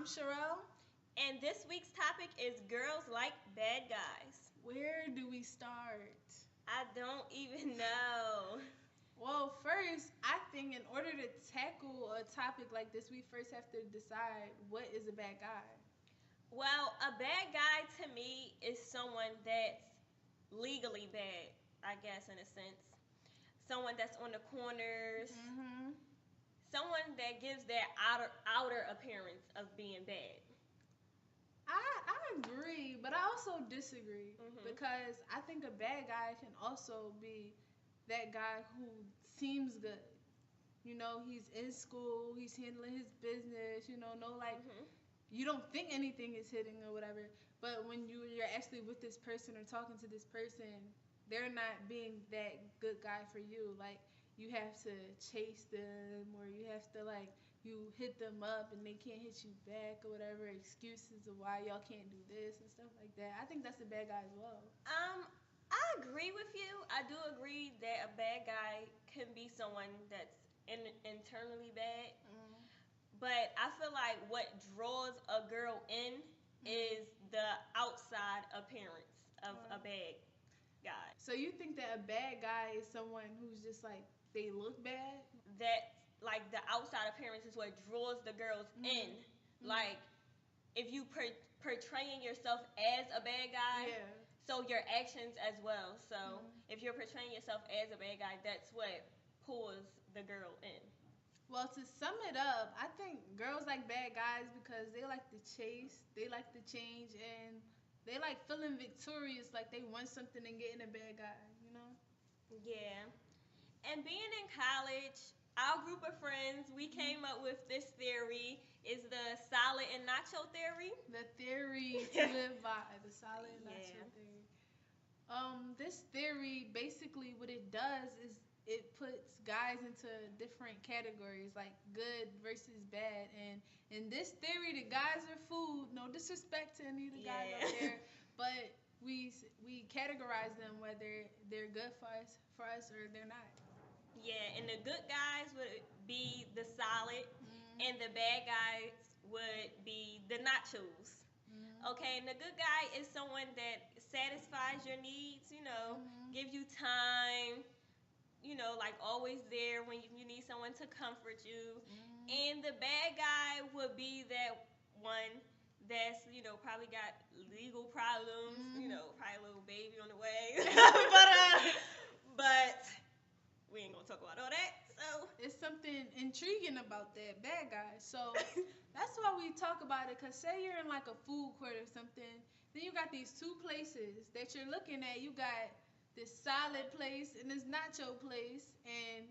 Sherelle. And this week's topic is girls like bad guys. Where do we start? I don't even know. Well, first, I think in order to tackle a topic like this, we first have to decide what is a bad guy. Well, a bad guy to me is someone that's legally bad, I guess, in a sense. Someone that's on the corners. Mm-hmm. Someone that gives that outer appearance of being bad. I agree, but I also disagree because I think a bad guy can also be that guy who seems good. You know, he's in school, he's handling his business, no like you don't think anything is hitting or whatever. But when you're actually with this person or talking to this person, they're not being that good guy for you. Like you have to chase them or you have to like you hit them up and they can't hit you back or whatever excuses of why y'all can't do this and stuff like that. I think that's a bad guy as well. I agree with you. I do agree that a bad guy can be someone that's internally bad. But I feel like what draws a girl in is the outside appearance of a bad guy. So you think that a bad guy is someone who's just like they look bad? That like the outside appearance is what draws the girls in. Like if you portraying yourself as a bad guy, so your actions as well. So if you're portraying yourself as a bad guy, that's what pulls the girl in. Well, to sum it up, I think girls like bad guys because they like to chase, they like to change, and they like feeling victorious, like they won something and getting a bad guy. Yeah. And being in college, our group of friends, we came up with this theory. Is the solid and nacho theory. The theory to live by, the solid and nacho theory. This theory, basically what it does is it puts guys into different categories, like good versus bad. And in this theory, the guys are food. No disrespect to any of the guys out there, but we categorize them whether they're good for us or they're not. Yeah, and the good guys would be the solid, and the bad guys would be the nachos. Okay, and the good guy is someone that satisfies your needs, give you time, like always there when you need someone to comfort you. And the bad guy would be that one that's, probably got legal problems, probably a little baby on the way. but we ain't gonna talk about all that. So it's something intriguing about that bad guy. So that's why we talk about it. Cause say you're in like a food court or something, then you got these two places that you're looking at. You got this salad place and this nacho place, and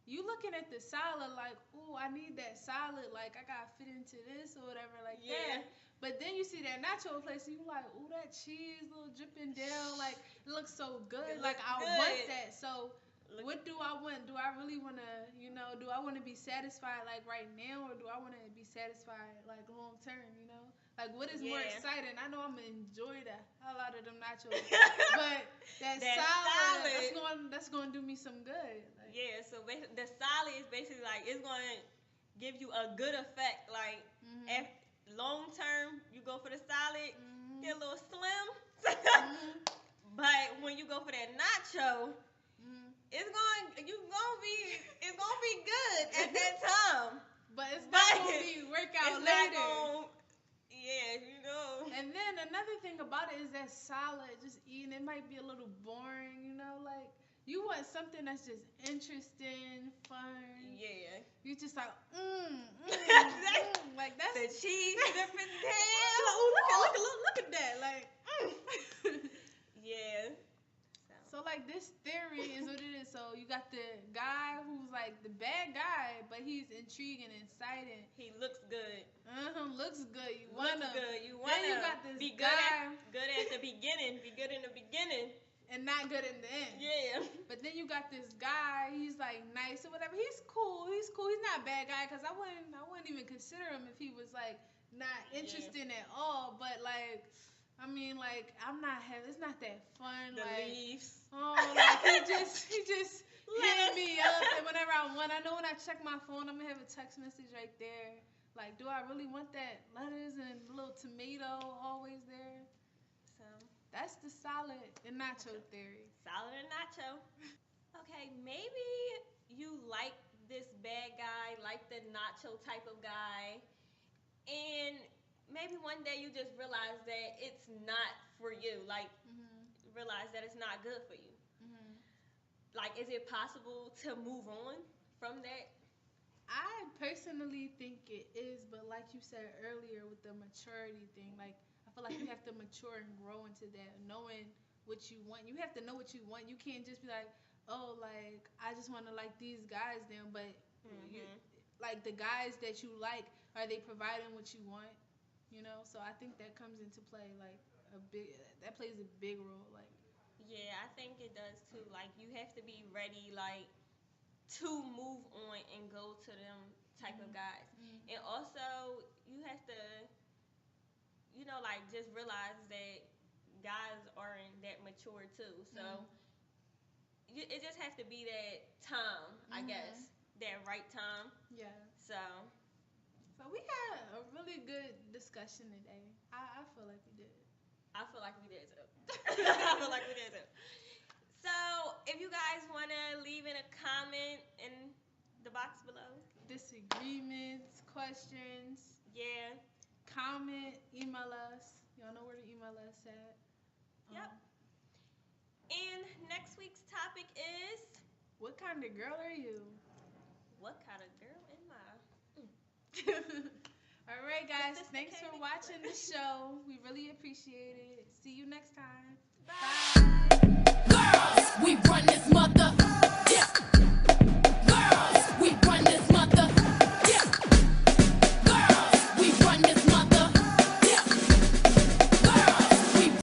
you looking at the salad like, ooh, I need that salad. Like I gotta fit into this or whatever like that. But then you see that nacho place and you like, ooh, that cheese little dripping down. Like it looks so good. Like I want that. So what do I want? Do I really want to, do I want to be satisfied like right now or do I want to be satisfied like long term, Like what is more exciting? I know I'm going to enjoy the hell out of them nachos, but that salad, that's going to do me some good. Like, yeah, so the salad is basically like, it's going to give you a good effect. Like, if long term, you go for the salad, get a little slim. But when you go for that nacho, it's gonna be good at that time. But it's not gonna be workout later. And then another thing about it is that salad, just eating it might be a little boring, like you want something that's just interesting, fun. Yeah. You just like, like that's the cheese dripping down. Look at that, like. Yeah. So like this theory is what it is. So you got the guy who's like the bad guy, but he's intriguing and exciting. He looks good. Looks good. You wanna then you got this be guy good at the beginning. Be good in the beginning. And not good in the end. Yeah. But then you got this guy. He's like nice or whatever. He's cool. He's not a bad guy because I wouldn't even consider him if he was like not interesting at all. But like. I mean, like, it's not that fun. The like, leaves. Oh, like, he just hit me up. And whenever I want, I know when I check my phone, I'm going to have a text message right there. Like, do I really want that lettuce and little tomato always there? So That's the salad and nacho theory. salad and nacho. Okay, maybe you like this bad guy, like the nacho type of guy, and maybe one day you just realize that it's not for you. Like, realize that it's not good for you. Like, is it possible to move on from that? I personally think it is, but like you said earlier with the maturity thing, like I feel like you have to mature and grow into that, knowing what you want. You have to know what you want. You can't just be like, oh, like I just want to like these guys then, but you, Mm-hmm. like the guys that you like, are they providing what you want? You know, so I think that comes into play, like a big that plays a big role. Like, Yeah, I think it does too. Like, you have to be ready, like, to move on and go to them type of guys. And also, you have to, like, just realize that guys aren't that mature too. So it just has to be that time, I guess, that right time. yeah. So So we had a really good discussion today. I feel like we did. I feel like we did too. I feel like we did too. So if you guys want to leave in a comment in the box below, Disagreements, questions, yeah, comment, email us. Y'all know where to email us at. Yep. And next week's topic is, What kind of girl are you? what kind of girl am I? All right, guys. Thanks for Sophisticated watching the show. We really appreciate it. See you next time. Bye. Bye.